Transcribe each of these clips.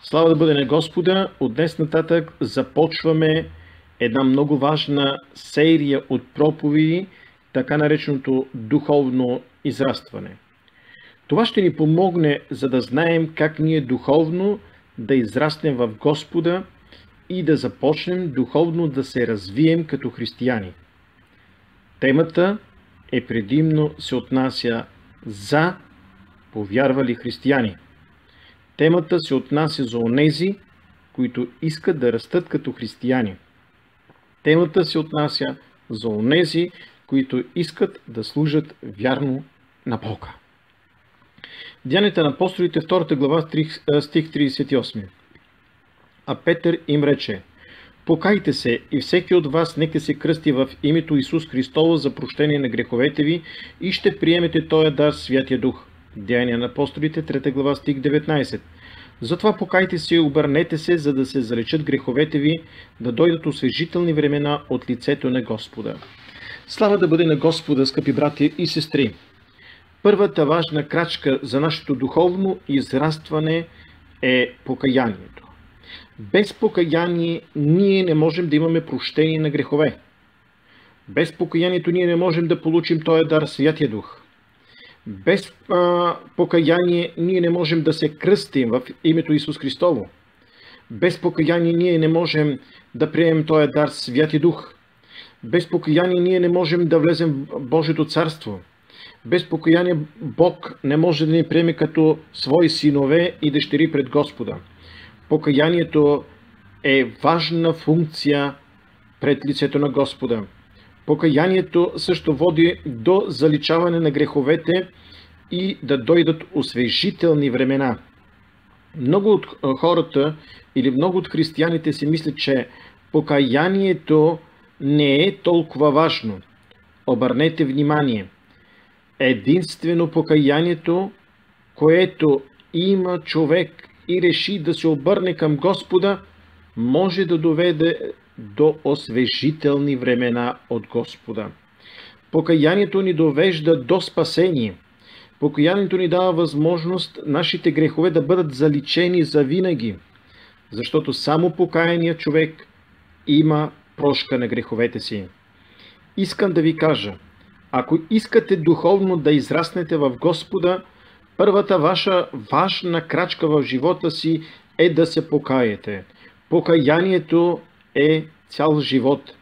Слава да бъде на Господа! От днес нататък започваме една много важна серия от проповеди, така нареченото духовно израстване. Това ще ни помогне, за да знаем как ние духовно да израснем в Господа и да започнем духовно да се развием като християни. Темата предимно се отнася за повярвали християни. Темата се отнася за онези, които искат да растат като християни. Темата се отнася за онези, които искат да служат вярно на Бога. Деянията на апостолите, 2 глава, стих 38. А Петър им рече: покайте се и всеки от вас нека се кръсти в името Исус Христово за прощение на греховете ви и ще приемете този дар Святия Дух. Деяния на апостолите, 3 глава, стих 19. Затова покайте се и обърнете се, за да се залечат греховете ви, да дойдат освежителни времена от лицето на Господа. Слава да бъде на Господа, скъпи братя и сестри! Първата важна крачка за нашето духовно израстване е покаянието. Без покаяние ние не можем да имаме прощение на грехове. Без покаянието ние не можем да получим този дар Святия Дух. Без покаяние ние не можем да се кръстим в името Исус Христово. Без покаяние ние не можем да приемем този дар Святия Дух. Без покаяние ние не можем да влезем в Божието царство. Без покаяние Бог не може да ни приеме като свои синове и дъщери пред Господа. Покаянието е важна функция пред лицето на Господа. Покаянието също води до заличаване на греховете и да дойдат освежителни времена. Много от хората или много от християните си мислят, че покаянието не е толкова важно. Обърнете внимание. Единствено покаянието, което има човек и реши да се обърне към Господа, може да доведе до освежителни времена от Господа. Покаянието ни довежда до спасение. Покаянието ни дава възможност нашите грехове да бъдат заличени завинаги, защото само покаяният човек има прошка на греховете си. Искам да ви кажа, ако искате духовно да израснете в Господа, първата ваша важна крачка в живота си е да се покаете. Покаянието е цял живот.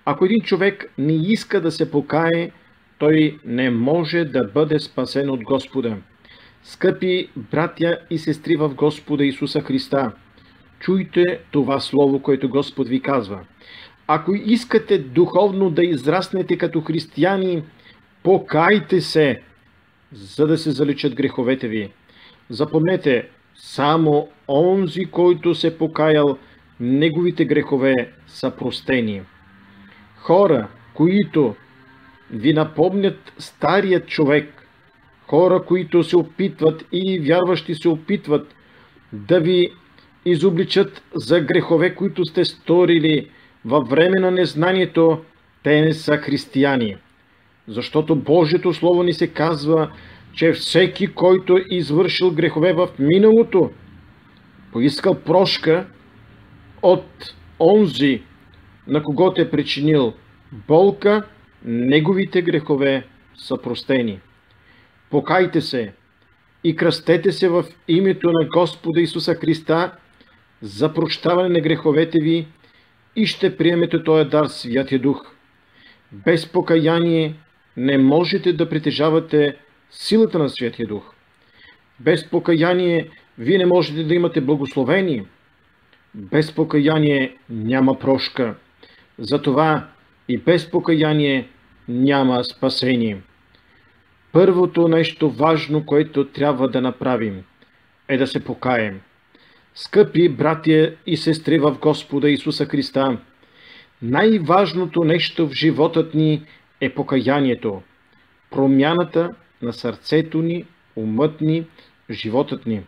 Ако един човек не иска да се покае, той не може да бъде спасен от Господа. Скъпи братя и сестри в Господа Исуса Христа, чуйте това слово, което Господ ви казва. Ако искате духовно да израснете като християни, покайте се, за да се заличат греховете ви. Запомнете, само онзи, който се покаял, неговите грехове са простени. Хора, които ви напомнят старият човек, хора, които се опитват и вярващи се опитват да ви изобличат за грехове, които сте сторили във време на незнанието, те не са християни. Защото Божието Слово ни се казва, че всеки, който е извършил грехове в миналото, поискал прошка от онзи, на когото е причинил болка, неговите грехове са простени. Покайте се и кръстете се в името на Господа Исуса Христа за прощаване на греховете ви и ще приемете този дар Святия Дух. Без покаяние не можете да притежавате силата на Святия Дух. Без покаяние вие не можете да имате благословение. Без покаяние няма прошка. Затова и без покаяние няма спасение. Първото нещо важно, което трябва да направим, е да се покаем. Скъпи братя и сестри в Господа Исуса Христа, най-важното нещо в животът ни е покаянието. Промяната на сърцето ни, умът ни, животът ни.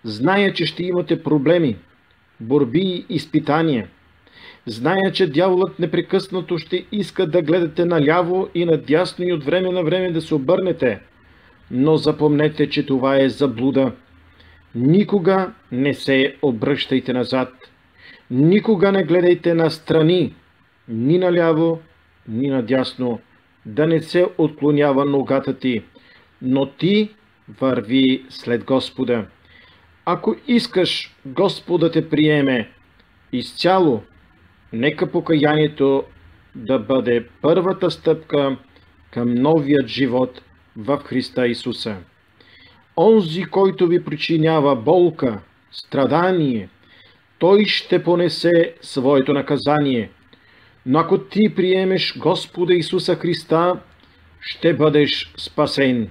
Зная, че ще имате проблеми, борби и изпитания. Зная, че дяволът непрекъснато ще иска да гледате наляво и надясно и от време на време да се обърнете. Но запомнете, че това е заблуда. Никога не се обръщайте назад. Никога не гледайте настрани, ни наляво, ни надясно, да не се отклонява ногата ти, но ти върви след Господа. Ако искаш Господ да те приеме изцяло, нека покаянието да бъде първата стъпка към новият живот в Христа Исуса. Онзи, който ви причинява болка, страдание, той ще понесе своето наказание. Но ако ти приемеш Господа Исуса Христа, ще бъдеш спасен.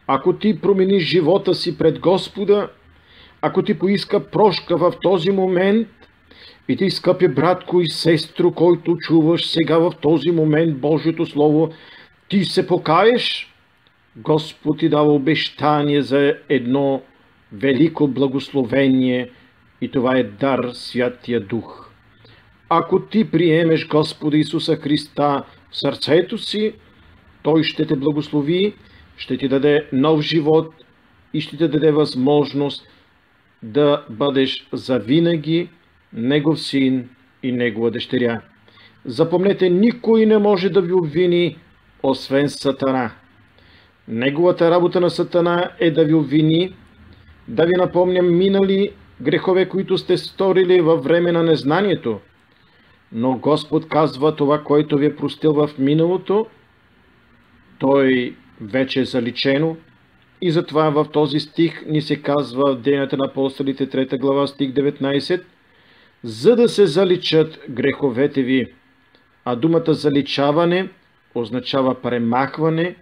Ако ти промениш живота си пред Господа, ако ти поиска прошка в този момент, и ти, скъпи братко и сестро, който чуваш сега в този момент Божието Слово, ти се покаеш, Господ ти дава обещание за едно велико благословение, и това е дар Святия Дух. Ако ти приемеш Господа Исуса Христа в сърцето си, Той ще те благослови, ще ти даде нов живот и ще ти даде възможност да бъдеш завинаги Негов син и Негова дъщеря. Запомнете, никой не може да ви обвини, освен Сатана. Неговата работа на Сатана е да ви обвини, да ви напомня минали грехове, които сте сторили във време на незнанието. Но Господ казва, това, което ви е простил в миналото, Той вече е заличено. И затова в този стих ни се казва в Деянията на апостолите, 3 глава, стих 19, за да се заличат греховете ви. А думата заличаване означава премахване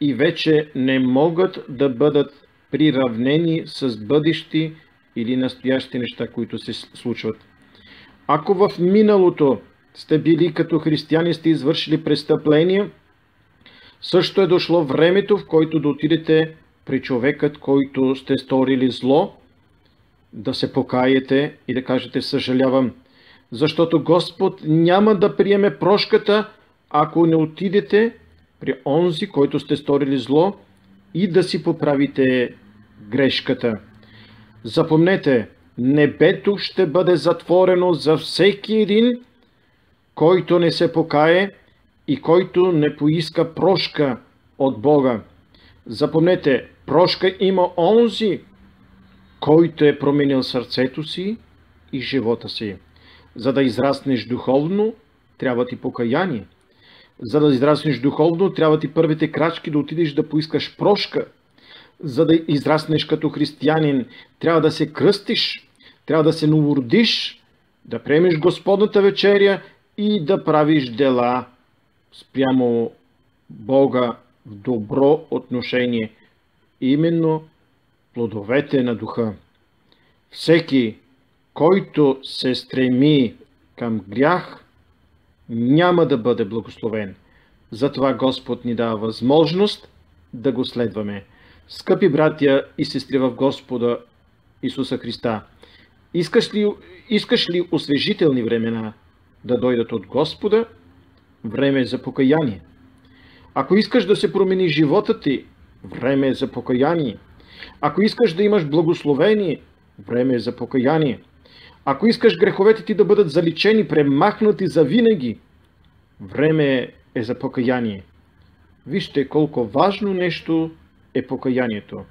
и вече не могат да бъдат приравнени с бъдещи или настоящи неща, които се случват. Ако в миналото сте били като християни, сте извършили престъпления, също е дошло времето, в който да отидете при човекът, който сте сторили зло, да се покаете и да кажете съжалявам, защото Господ няма да приеме прошката, ако не отидете при онзи, който сте сторили зло, и да си поправите грешката. Запомнете, небето ще бъде затворено за всеки един, който не се покае и който не поиска прошка от Бога. Запомнете, прошка има онзи, който е променил сърцето си и живота си. За да израснеш духовно, трябва ти покаяние. За да израснеш духовно, трябва ти първите крачки да отидеш да поискаш прошка. За да израснеш като християнин, трябва да се кръстиш, трябва да се новородиш, да приемеш Господната вечеря и да правиш дела спрямо Бога в добро отношение. Именно плодовете на духа. Всеки, който се стреми към грях, няма да бъде благословен. Затова Господ ни дава възможност да го следваме. Скъпи братя и сестри в Господа Исуса Христа, искаш ли освежителни времена да дойдат от Господа? Време е за покаяние. Ако искаш да се промени живота ти, време е за покаяние. Ако искаш да имаш благословение, време е за покаяние. Ако искаш греховете ти да бъдат заличени, премахнати завинаги, време е за покаяние. Вижте колко важно нещо е покаянието.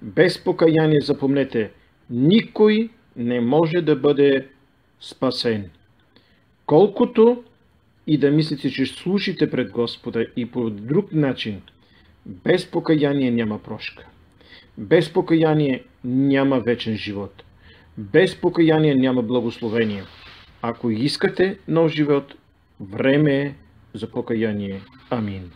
Без покаяние, запомнете, никой не може да бъде спасен. Колкото и да мислите, че служите пред Господа и по друг начин, без покаяние няма прошка. Без покаяние няма вечен живот. Без покаяние няма благословение. Ако искате нов живот, време е за покаяние. Амин.